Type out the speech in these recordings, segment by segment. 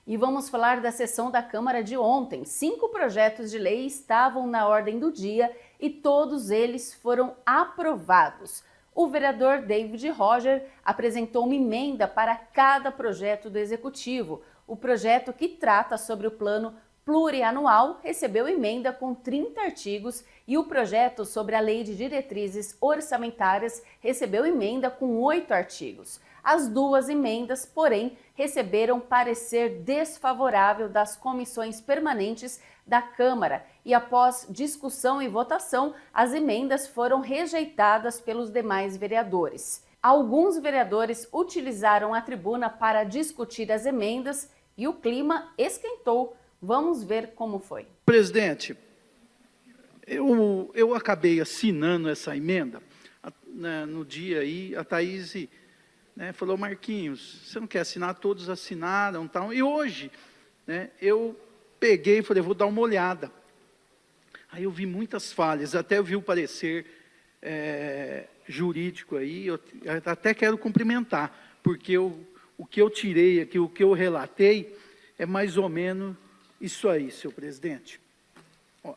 E vamos falar da sessão da Câmara de ontem. 5 projetos de lei estavam na ordem do dia e todos eles foram aprovados. O vereador David Roger apresentou uma emenda para cada projeto do Executivo. O projeto que trata sobre o plano plurianual recebeu emenda com 30 artigos e o projeto sobre a Lei de Diretrizes Orçamentárias recebeu emenda com 8 artigos. As duas emendas, porém, receberam parecer desfavorável das comissões permanentes da Câmara e, após discussão e votação, as emendas foram rejeitadas pelos demais vereadores. Alguns vereadores utilizaram a tribuna para discutir as emendas e o clima esquentou. Vamos ver como foi. Presidente, eu acabei assinando essa emenda, no dia aí, a Thaís falou, Marquinhos, você não quer assinar? Todos assinaram, tal. E hoje, eu peguei e falei, vou dar uma olhada. Aí eu vi muitas falhas, até eu vi o parecer jurídico aí, eu até quero cumprimentar, porque o que eu tirei aqui, o que eu relatei, é mais ou menos isso aí, senhor presidente.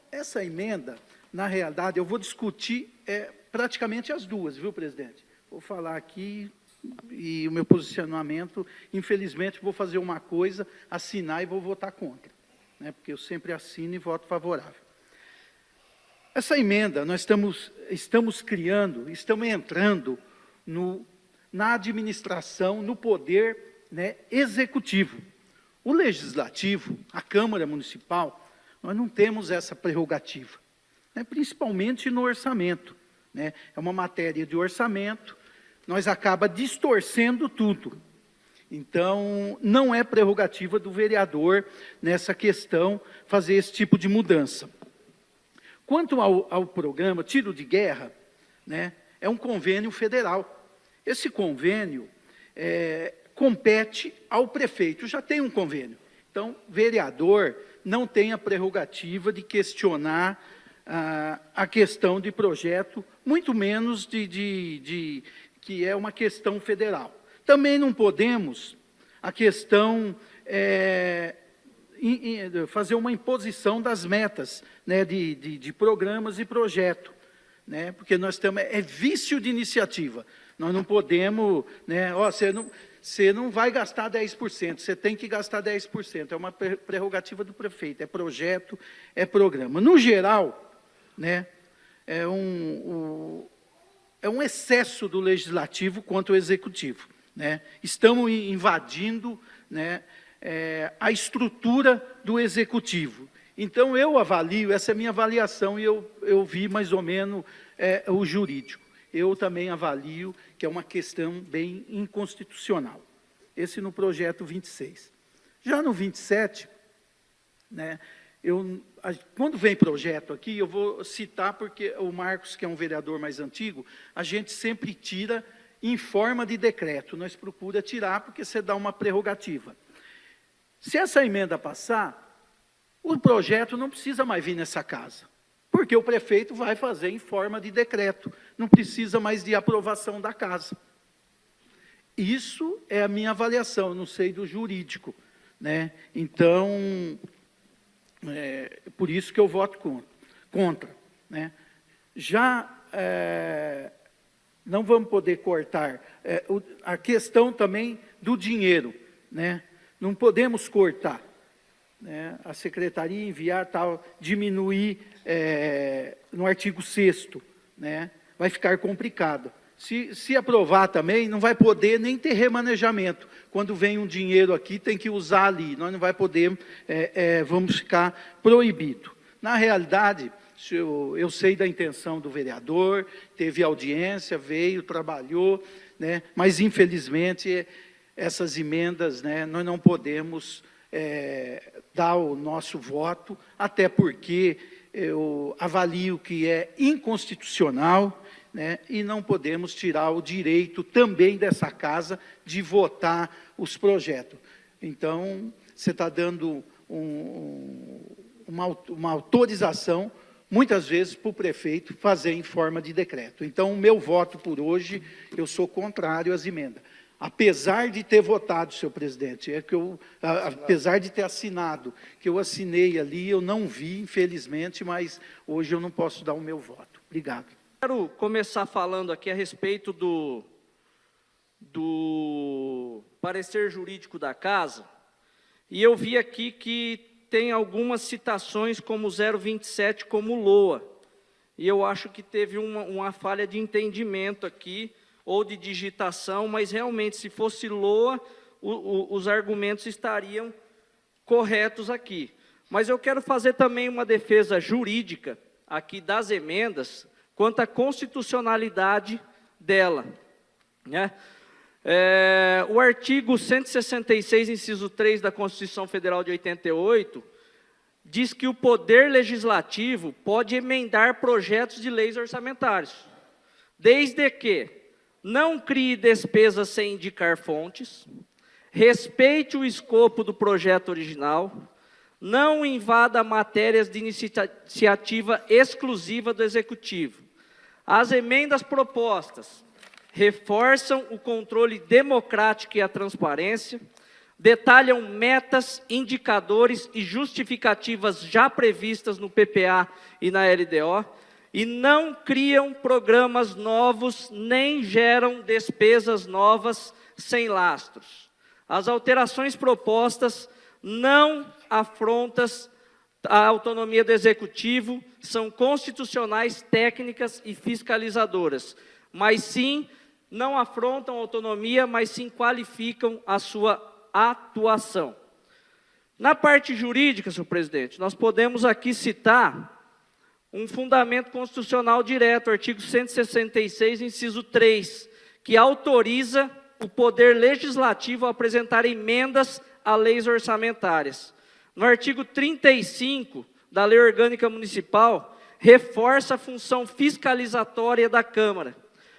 Essa emenda, na realidade, eu vou discutir praticamente as duas, viu, presidente? Vou falar aqui e o meu posicionamento, infelizmente, vou fazer uma coisa, assinar e vou votar contra, porque eu sempre assino e voto favorável. Essa emenda, nós estamos criando, estamos entrando na administração, no poder executivo. O legislativo, a Câmara Municipal, nós não temos essa prerrogativa, principalmente no orçamento. É uma matéria de orçamento, nós acaba distorcendo tudo. Então, não é prerrogativa do vereador, nessa questão, fazer esse tipo de mudança. Quanto ao programa Tiro de Guerra, é um convênio federal. Esse convênio compete ao prefeito, já tem um convênio. Então, vereador não tem a prerrogativa de questionar a questão de projeto, muito menos que é uma questão federal. Também não podemos a questão fazer uma imposição das metas de programas e projeto, porque nós temos vício de iniciativa. Nós não podemos, você não vai gastar 10%, você tem que gastar 10%, é uma prerrogativa do prefeito, é projeto, é programa. No geral, é um excesso do legislativo contra o executivo. Estamos invadindo a estrutura do executivo. Então, eu avalio, essa é a minha avaliação, e eu vi mais ou menos o jurídico. Eu também avalio que é uma questão bem inconstitucional. Esse no projeto 26. Já no 27, quando vem projeto aqui, eu vou citar, porque o Marcos, que é um vereador mais antigo, a gente sempre tira em forma de decreto. Nós procura tirar, porque você dá uma prerrogativa. Se essa emenda passar, o projeto não precisa mais vir nessa casa, porque o prefeito vai fazer em forma de decreto, não precisa mais de aprovação da casa. Isso é a minha avaliação, não sei do jurídico. Então, por isso que eu voto contra. Já não vamos poder cortar a questão também do dinheiro. Não podemos cortar. A secretaria enviar, tal, diminuir no artigo 6º, vai ficar complicado. Se aprovar também, não vai poder nem ter remanejamento. Quando vem um dinheiro aqui, tem que usar ali. Nós não vai poder, vamos ficar proibido. Na realidade, eu sei da intenção do vereador, teve audiência, veio, trabalhou, mas, infelizmente, essas emendas, nós não podemos dar o nosso voto, até porque eu avalio que é inconstitucional, e não podemos tirar o direito também dessa casa de votar os projetos. Então, você está dando uma autorização, muitas vezes, para o prefeito fazer em forma de decreto. Então, o meu voto por hoje, eu sou contrário às emendas. apesar de ter votado, senhor presidente, apesar de ter assinado, que eu assinei ali, eu não vi, infelizmente, mas hoje eu não posso dar o meu voto. Obrigado. Quero começar falando aqui a respeito do parecer jurídico da Casa, e eu vi aqui que tem algumas citações como 027 como LOA, e eu acho que teve uma falha de entendimento aqui, ou de digitação, mas realmente, se fosse LOA, os argumentos estariam corretos aqui. Mas eu quero fazer também uma defesa jurídica aqui das emendas, quanto à constitucionalidade dela, né? O artigo 166, inciso 3 da Constituição Federal de 88, diz que o Poder Legislativo pode emendar projetos de leis orçamentários, desde que não crie despesas sem indicar fontes, respeite o escopo do projeto original, não invada matérias de iniciativa exclusiva do Executivo. As emendas propostas reforçam o controle democrático e a transparência, detalham metas, indicadores e justificativas já previstas no PPA e na LDO, e não criam programas novos, nem geram despesas novas sem lastros. As alterações propostas não afrontam a autonomia do Executivo, são constitucionais, técnicas e fiscalizadoras, mas sim, não afrontam a autonomia, mas sim qualificam a sua atuação. Na parte jurídica, senhor presidente, nós podemos aqui citar um fundamento constitucional direto, artigo 166, inciso 3, que autoriza o Poder Legislativo a apresentar emendas a leis orçamentárias. No artigo 35 da Lei Orgânica Municipal, reforça a função fiscalizatória da Câmara.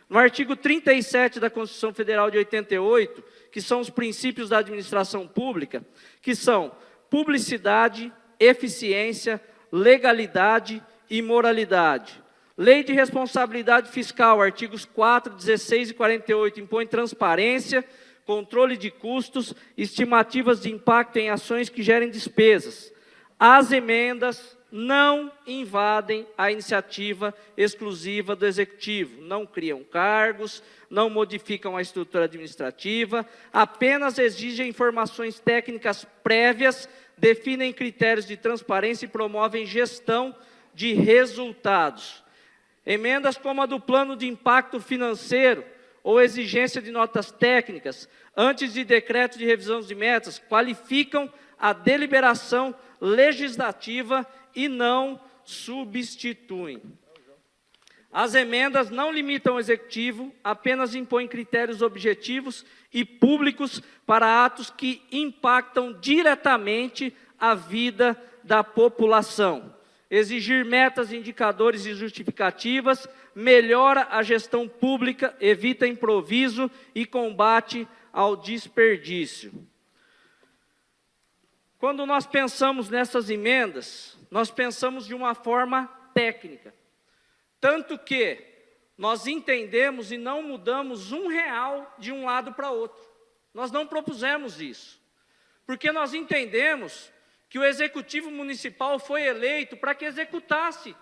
No artigo 37 da Constituição Federal de 88, que são os princípios da administração pública, que são publicidade, eficiência, legalidade e moralidade. Lei de responsabilidade fiscal, artigos 4, 16 e 48, impõe transparência, controle de custos, estimativas de impacto em ações que gerem despesas. As emendas não invadem a iniciativa exclusiva do Executivo, não criam cargos, não modificam a estrutura administrativa, apenas exigem informações técnicas prévias, definem critérios de transparência e promovem gestão de resultados. Emendas como a do plano de impacto financeiro ou exigência de notas técnicas, antes de decreto de revisão de metas, qualificam a deliberação legislativa e não substituem. As emendas não limitam o Executivo, apenas impõem critérios objetivos e públicos para atos que impactam diretamente a vida da população. Exigir metas, indicadores e justificativas melhora a gestão pública, evita improviso e combate ao desperdício. Quando nós pensamos nessas emendas, nós pensamos de uma forma técnica. Tanto que nós entendemos e não mudamos R$1 de um lado para outro. Nós não propusemos isso. Porque nós entendemos que o Executivo Municipal foi eleito para que executasse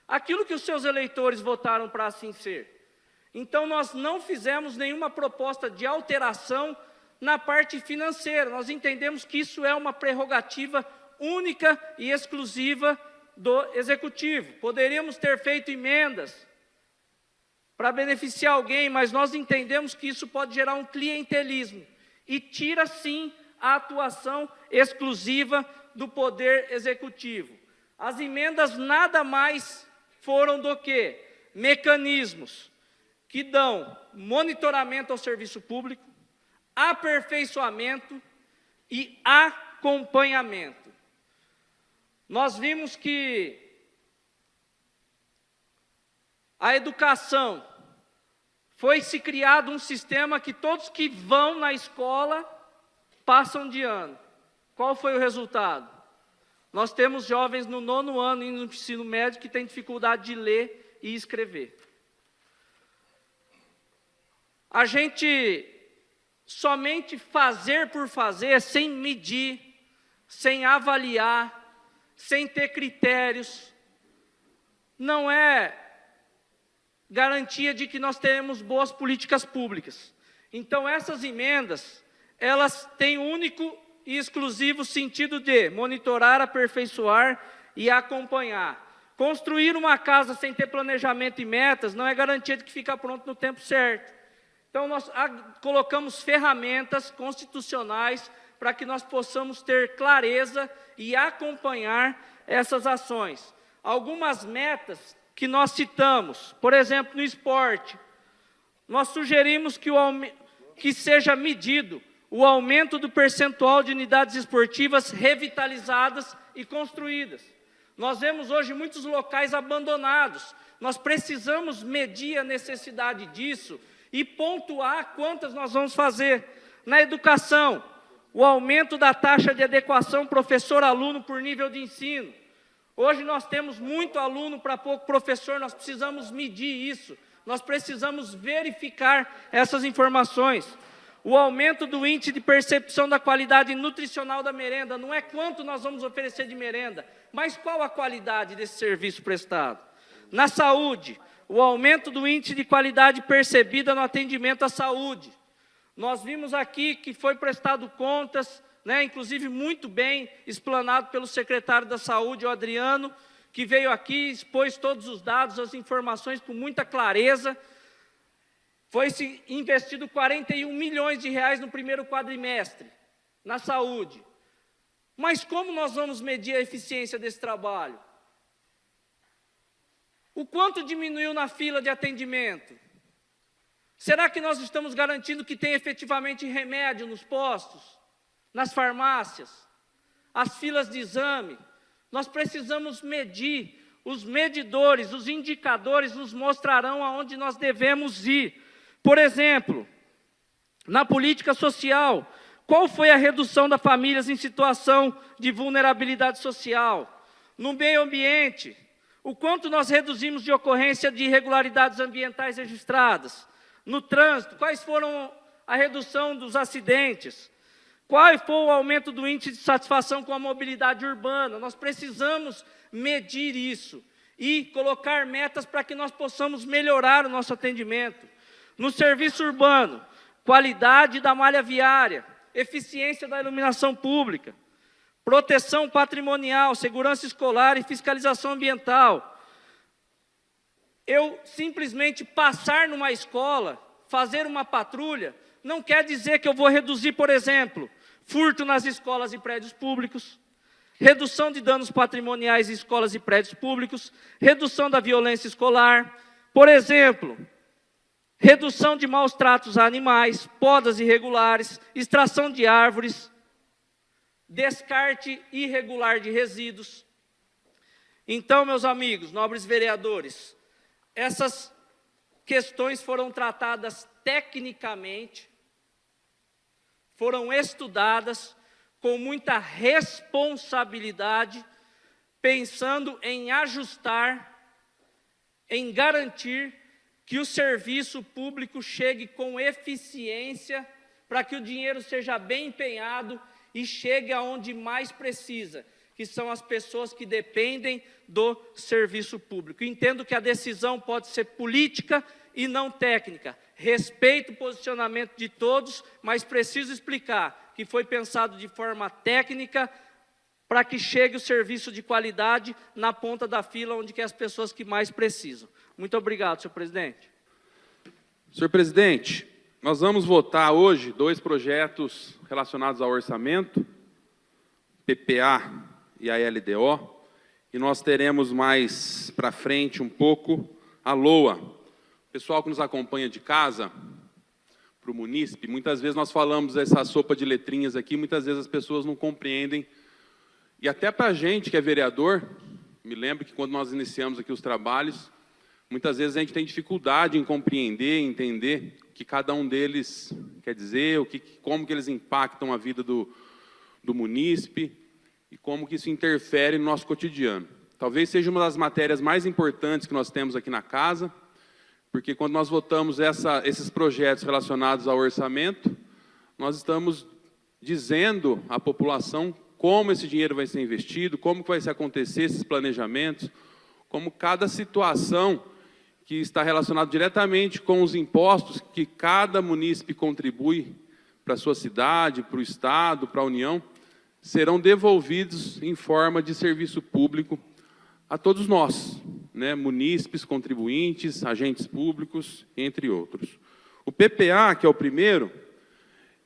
aquilo que os seus eleitores votaram para assim ser. Então, nós não fizemos nenhuma proposta de alteração na parte financeira. Nós entendemos que isso é uma prerrogativa única e exclusiva do Executivo. Poderíamos ter feito emendas para beneficiar alguém, mas nós entendemos que isso pode gerar um clientelismo e tira, sim, a atuação exclusiva do Poder Executivo. As emendas nada mais foram do que mecanismos que dão monitoramento ao serviço público, aperfeiçoamento e acompanhamento. Nós vimos que a educação foi-se criado um sistema que todos que vão na escola passam de ano. Qual foi o resultado? Nós temos jovens no 9º ano indo no ensino médio que têm dificuldade de ler e escrever. A gente somente fazer por fazer, sem medir, sem avaliar, sem ter critérios, não é garantia de que nós teremos boas políticas públicas. Então, essas emendas, elas têm único e exclusivo sentido de monitorar, aperfeiçoar e acompanhar. Construir uma casa sem ter planejamento e metas não é garantia de que fica pronto no tempo certo. Então, nós colocamos ferramentas constitucionais para que nós possamos ter clareza e acompanhar essas ações. Algumas metas que nós citamos, por exemplo, no esporte, nós sugerimos que seja medido o aumento do percentual de unidades esportivas revitalizadas e construídas. Nós vemos hoje muitos locais abandonados. Nós precisamos medir a necessidade disso e pontuar quantas nós vamos fazer. Na educação, o aumento da taxa de adequação professor-aluno por nível de ensino. Hoje nós temos muito aluno para pouco professor, nós precisamos medir isso. Nós precisamos verificar essas informações. O aumento do índice de percepção da qualidade nutricional da merenda, não é quanto nós vamos oferecer de merenda, mas qual a qualidade desse serviço prestado. Na saúde, o aumento do índice de qualidade percebida no atendimento à saúde. Nós vimos aqui que foi prestado contas, inclusive muito bem explanado pelo secretário da Saúde, o Adriano, que veio aqui, expôs todos os dados, as informações com muita clareza. Foi-se investido 41 milhões de reais no primeiro quadrimestre, na saúde. Mas como nós vamos medir a eficiência desse trabalho? O quanto diminuiu na fila de atendimento? Será que nós estamos garantindo que tem efetivamente remédio nos postos, nas farmácias, as filas de exame? Nós precisamos medir, os medidores, os indicadores nos mostrarão aonde nós devemos ir. Por exemplo, na política social, qual foi a redução das famílias em situação de vulnerabilidade social? No meio ambiente, o quanto nós reduzimos de ocorrência de irregularidades ambientais registradas? No trânsito, quais foram a redução dos acidentes? Qual foi o aumento do índice de satisfação com a mobilidade urbana? Nós precisamos medir isso e colocar metas para que nós possamos melhorar o nosso atendimento. No serviço urbano, qualidade da malha viária, eficiência da iluminação pública, proteção patrimonial, segurança escolar e fiscalização ambiental. Eu simplesmente passar numa escola, fazer uma patrulha, não quer dizer que eu vou reduzir, por exemplo, furto nas escolas e prédios públicos, redução de danos patrimoniais em escolas e prédios públicos, redução da violência escolar, por exemplo, redução de maus tratos a animais, podas irregulares, extração de árvores, descarte irregular de resíduos. Então, meus amigos, nobres vereadores, essas questões foram tratadas tecnicamente, foram estudadas com muita responsabilidade, pensando em ajustar, em garantir que o serviço público chegue com eficiência, para que o dinheiro seja bem empenhado e chegue aonde mais precisa, que são as pessoas que dependem do serviço público. Entendo que a decisão pode ser política e não técnica. Respeito o posicionamento de todos, mas preciso explicar que foi pensado de forma técnica para que chegue o serviço de qualidade na ponta da fila, onde que é as pessoas que mais precisam. Muito obrigado, senhor presidente. Senhor presidente, nós vamos votar hoje 2 projetos relacionados ao orçamento, PPA e a LDO, e nós teremos mais para frente um pouco a LOA. O pessoal que nos acompanha de casa, para o munícipe, muitas vezes nós falamos essa sopa de letrinhas aqui, muitas vezes as pessoas não compreendem, e até para a gente que é vereador, me lembro que quando nós iniciamos aqui os trabalhos, muitas vezes a gente tem dificuldade em compreender, entender o que cada um deles quer dizer, como que eles impactam a vida do munícipe e como que isso interfere no nosso cotidiano. Talvez seja uma das matérias mais importantes que nós temos aqui na casa, porque quando nós votamos esses projetos relacionados ao orçamento, nós estamos dizendo à população como esse dinheiro vai ser investido, como que vai se acontecer esses planejamentos, como cada situação que está relacionada diretamente com os impostos que cada munícipe contribui para a sua cidade, para o Estado, para a União, serão devolvidos em forma de serviço público a todos nós, né, munícipes, contribuintes, agentes públicos, entre outros. O PPA, que é o primeiro,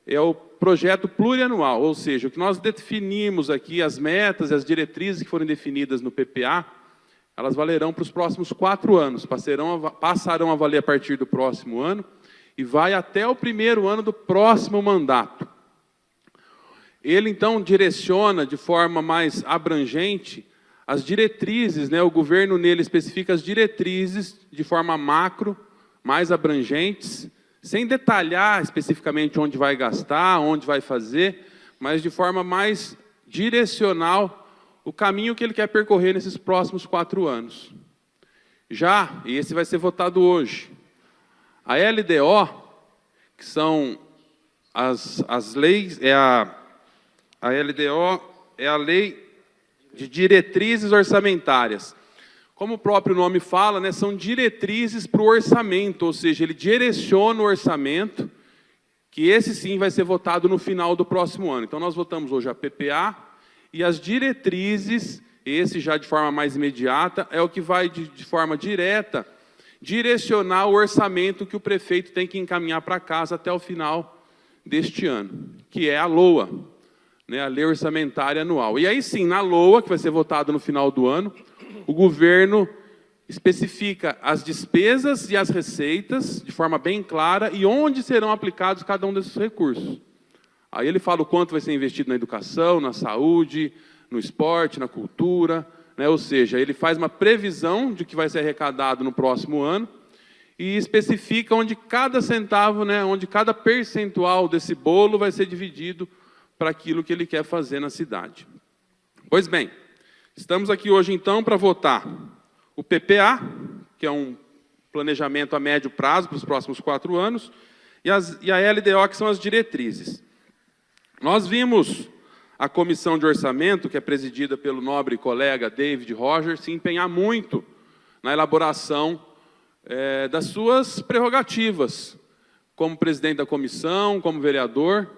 é o projeto plurianual, ou seja, o que nós definimos aqui, as metas e as diretrizes que foram definidas no PPA, elas valerão para os próximos 4 anos, passarão a valer a partir do próximo ano e vai até o primeiro ano do próximo mandato. Ele, então, direciona de forma mais abrangente as diretrizes, né, o governo nele especifica as diretrizes de forma macro, mais abrangentes, sem detalhar especificamente onde vai gastar, onde vai fazer, mas de forma mais direcional o caminho que ele quer percorrer nesses próximos 4 anos. Já, e esse vai ser votado hoje, a LDO, que são as leis, a LDO é a Lei de Diretrizes Orçamentárias. Como o próprio nome fala, né, são diretrizes para o orçamento, ou seja, ele direciona o orçamento, que esse sim vai ser votado no final do próximo ano. Então nós votamos hoje a PPA e as diretrizes, esse já de forma mais imediata, é o que vai de forma direta direcionar o orçamento que o prefeito tem que encaminhar para casa até o final deste ano, que é a LOA, né, a Lei Orçamentária Anual. E aí sim, na LOA, que vai ser votado no final do ano, o governo especifica as despesas e as receitas de forma bem clara e onde serão aplicados cada um desses recursos. Aí ele fala o quanto vai ser investido na educação, na saúde, no esporte, na cultura, né? Ou seja, ele faz uma previsão de que vai ser arrecadado no próximo ano e especifica onde cada centavo, né, onde cada percentual desse bolo vai ser dividido para aquilo que ele quer fazer na cidade. Pois bem, estamos aqui hoje, então, para votar o PPA, que é um planejamento a médio prazo para os próximos 4 anos, e a LDO, que são as diretrizes. Nós vimos a comissão de orçamento, que é presidida pelo nobre colega David Roger, se empenhar muito na elaboração das suas prerrogativas, como presidente da comissão, como vereador,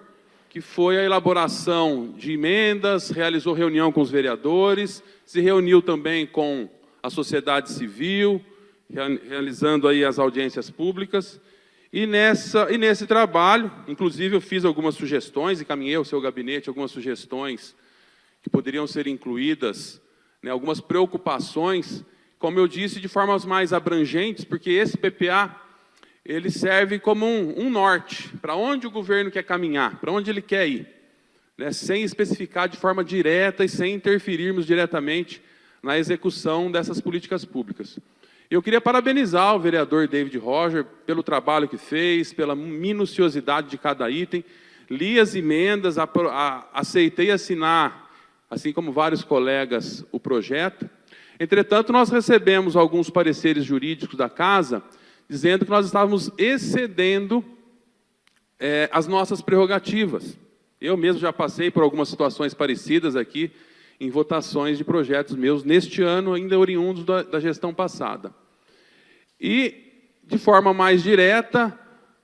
que foi a elaboração de emendas, realizou reunião com os vereadores, se reuniu também com a sociedade civil, realizando aí as audiências públicas, e nesse trabalho, inclusive eu fiz algumas sugestões, encaminhei ao seu gabinete algumas sugestões que poderiam ser incluídas, né, algumas preocupações, como eu disse, de formas mais abrangentes, porque esse PPA, ele serve como um norte, para onde o governo quer caminhar, para onde ele quer ir, né, sem especificar de forma direta e sem interferirmos diretamente na execução dessas políticas públicas. Eu queria parabenizar o vereador David Roger pelo trabalho que fez, pela minuciosidade de cada item, li as emendas, aceitei assinar, assim como vários colegas, o projeto. Entretanto, nós recebemos alguns pareceres jurídicos da Casa, dizendo que nós estávamos excedendo as nossas prerrogativas. Eu mesmo já passei por algumas situações parecidas aqui, em votações de projetos meus, neste ano, ainda oriundos da gestão passada. E, de forma mais direta,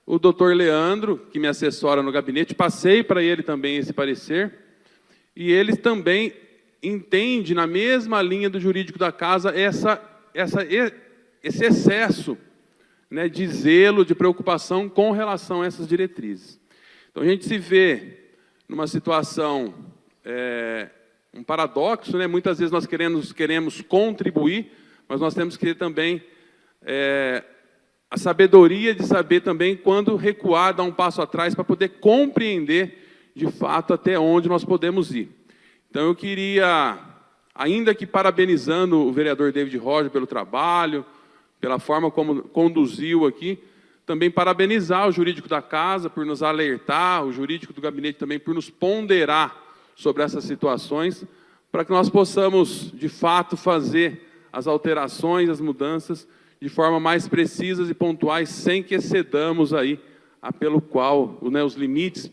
o doutor Leandro, que me assessora no gabinete, passei para ele também esse parecer, e ele também entende, na mesma linha do jurídico da Casa, esse excesso, né, de zelo, de preocupação com relação a essas diretrizes. Então, a gente se vê numa situação, um paradoxo, né? Muitas vezes nós queremos contribuir, mas nós temos que ter também a sabedoria de saber também quando recuar, dar um passo atrás, para poder compreender, de fato, até onde nós podemos ir. Então, eu queria, ainda que parabenizando o vereador David Roger pelo trabalho, pela forma como conduziu aqui, também parabenizar o jurídico da Casa por nos alertar, o jurídico do gabinete também por nos ponderar sobre essas situações, para que nós possamos, de fato, fazer as alterações, as mudanças, de forma mais precisas e pontuais, sem que excedamos aí pelo qual, né, os limites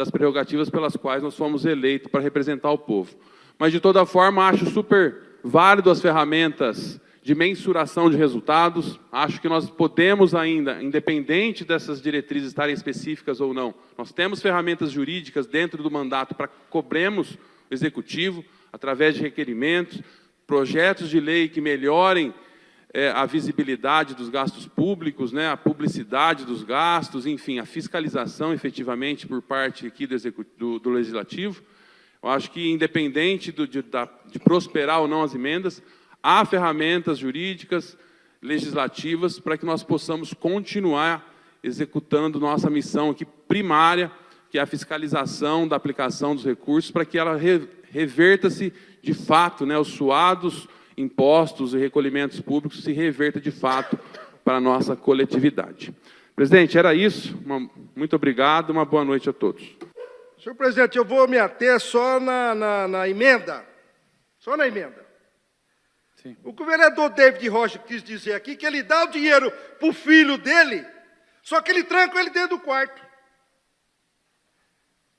das prerrogativas pelas quais nós fomos eleitos para representar o povo. Mas, de toda forma, acho super válido as ferramentas de mensuração de resultados. Acho que nós podemos ainda, independente dessas diretrizes estarem específicas ou não, nós temos ferramentas jurídicas dentro do mandato para cobremos o Executivo, através de requerimentos, projetos de lei que melhorem a visibilidade dos gastos públicos, né, a publicidade dos gastos, enfim, a fiscalização efetivamente por parte aqui do Legislativo. Eu acho que, independente de prosperar ou não as emendas, há ferramentas jurídicas, legislativas, para que nós possamos continuar executando nossa missão aqui primária, que é a fiscalização da aplicação dos recursos, para que ela reverta-se de fato, né, os suados impostos e recolhimentos públicos se reverta de fato para a nossa coletividade. Presidente, era isso. Muito obrigado, uma boa noite a todos. Senhor presidente, eu vou me ater só na emenda. Só na emenda. Sim. O que o vereador David Rocha quis dizer aqui que ele dá o dinheiro para o filho dele, só que ele tranca ele dentro do quarto.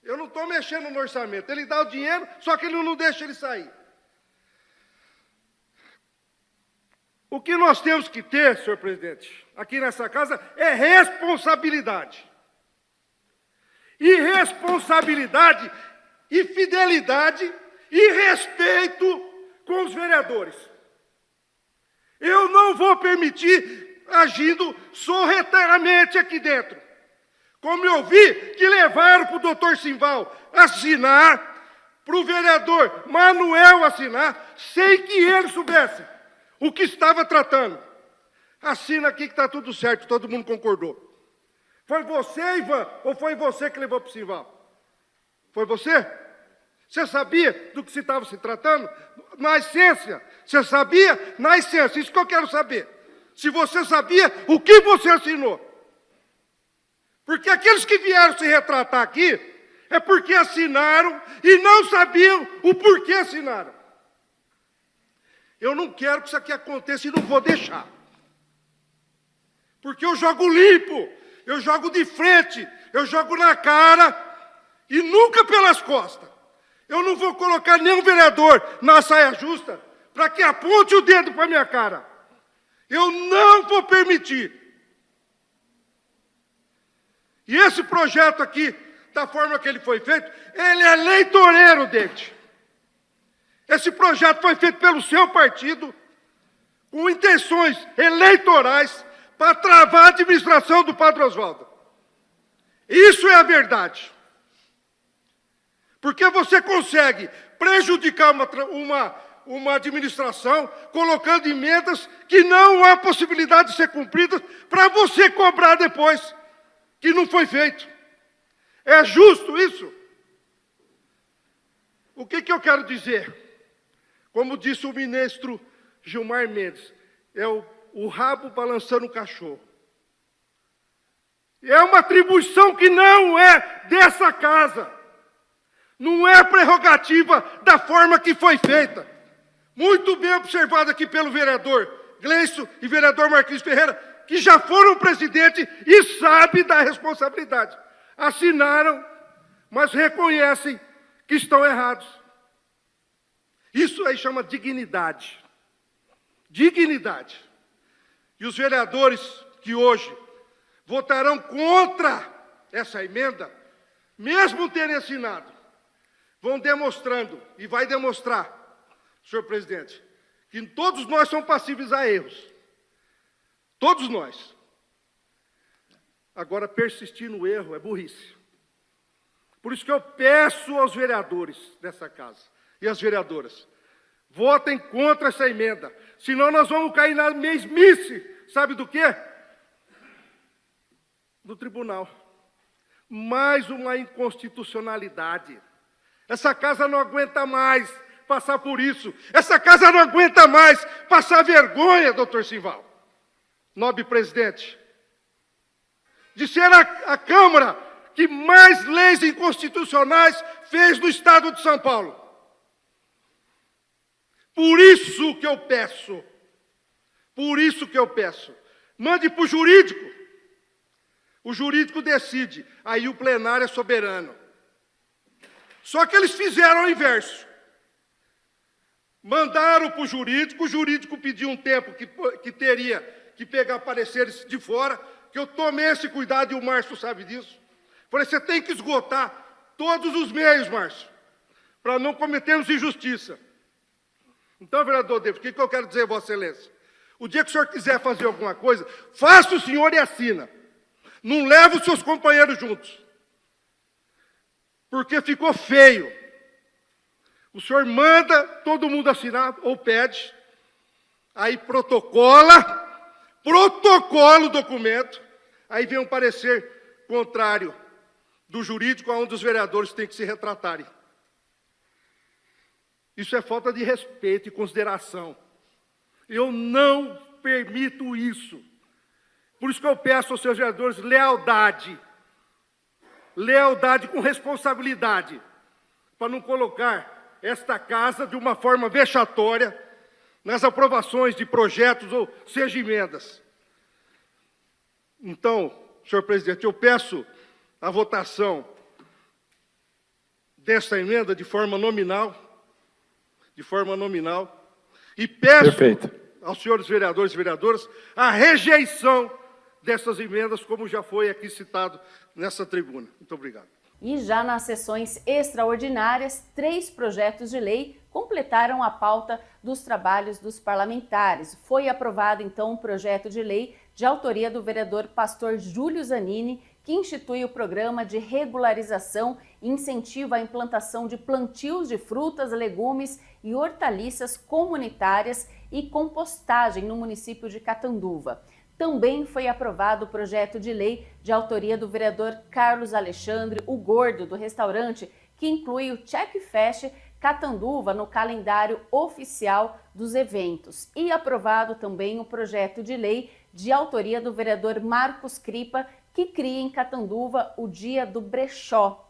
Eu não estou mexendo no orçamento. Ele dá o dinheiro, só que ele não deixa ele sair. O que nós temos que ter, senhor presidente, aqui nessa casa, é responsabilidade. E responsabilidade, e fidelidade, e respeito com os vereadores. Eu não vou permitir agindo sorrateiramente aqui dentro. Como eu vi que levaram para o doutor Simval assinar, para o vereador Manuel assinar, sem que ele soubesse o que estava tratando. Assina aqui que está tudo certo, todo mundo concordou. Foi você, Ivan, ou foi você que levou para o Simval? Foi você? Você sabia do que se estava se tratando? Na essência. Você sabia? Na essência. Isso que eu quero saber. Se você sabia, o que você assinou? Porque aqueles que vieram se retratar aqui, é porque assinaram e não sabiam o porquê assinaram. Eu não quero que isso aqui aconteça e não vou deixar. Porque eu jogo limpo, eu jogo de frente, eu jogo na cara e nunca pelas costas. Eu não vou colocar nenhum vereador na saia justa para que aponte o dedo para a minha cara. Eu não vou permitir. E esse projeto aqui, da forma que ele foi feito, ele é eleitoreiro, David. Esse projeto foi feito pelo seu partido, com intenções eleitorais, para travar a administração do Padre Oswaldo. Isso é a verdade. Porque você consegue prejudicar uma administração, colocando emendas que não há possibilidade de ser cumpridas, para você cobrar depois, que não foi feito. É justo isso? O que eu quero dizer? Como disse o ministro Gilmar Mendes, é o rabo balançando o cachorro. É uma atribuição que não é dessa casa. Não é prerrogativa da forma que foi feita. Muito bem observado aqui pelo vereador Gleison e vereador Marquinhos Ferreira, que já foram presidente e sabem da responsabilidade. Assinaram, mas reconhecem que estão errados. Isso aí chama dignidade. Dignidade. E os vereadores que hoje votarão contra essa emenda, mesmo terem assinado, vão demonstrando, e vai demonstrar, senhor presidente, que todos nós somos passíveis a erros. Todos nós. Agora, persistir no erro é burrice. Por isso que eu peço aos vereadores dessa casa e às vereadoras, votem contra essa emenda, senão nós vamos cair na mesmice, sabe do quê? Do tribunal. Mais uma inconstitucionalidade. Essa casa não aguenta mais passar por isso. Essa casa não aguenta mais passar vergonha, doutor Simval, nobre presidente, de ser a Câmara que mais leis inconstitucionais fez no Estado de São Paulo. Por isso que eu peço, mande para o jurídico decide, aí o plenário é soberano. Só que eles fizeram o inverso. Mandaram para o jurídico pediu um tempo que teria que pegar pareceres de fora, que eu tomei esse cuidado e o Márcio sabe disso. Falei, você tem que esgotar todos os meios, Márcio, para não cometermos injustiça. Então, vereador David, o que eu quero dizer, Vossa Excelência? O dia que o senhor quiser fazer alguma coisa, faça o senhor e assina. Não leve os seus companheiros juntos. Porque ficou feio. O senhor manda todo mundo assinar, ou pede, aí protocola o documento, aí vem um parecer contrário do jurídico, onde os vereadores têm que se retratarem. Isso é falta de respeito e consideração. Eu não permito isso. Por isso que eu peço aos seus vereadores lealdade. Lealdade com responsabilidade, para não colocar esta casa de uma forma vexatória nas aprovações de projetos ou seja emendas. Então, senhor presidente, eu peço a votação desta emenda de forma nominal, e peço aos senhores vereadores e vereadoras a rejeição dessas emendas, como já foi aqui citado nessa tribuna. Muito obrigado. E já nas sessões extraordinárias, 3 projetos de lei completaram a pauta dos trabalhos dos parlamentares. Foi aprovado, então, um projeto de lei de autoria do vereador pastor Júlio Zanini, que institui o programa de regularização e incentiva a implantação de plantios de frutas, legumes e hortaliças comunitárias e compostagem no município de Catanduva. Também foi aprovado o projeto de lei de autoria do vereador Carlos Alexandre, o Gordo, do restaurante, que inclui o Check Fest Catanduva no calendário oficial dos eventos. E aprovado também o projeto de lei de autoria do vereador Marcos Cripa, que cria em Catanduva o Dia do Brechó.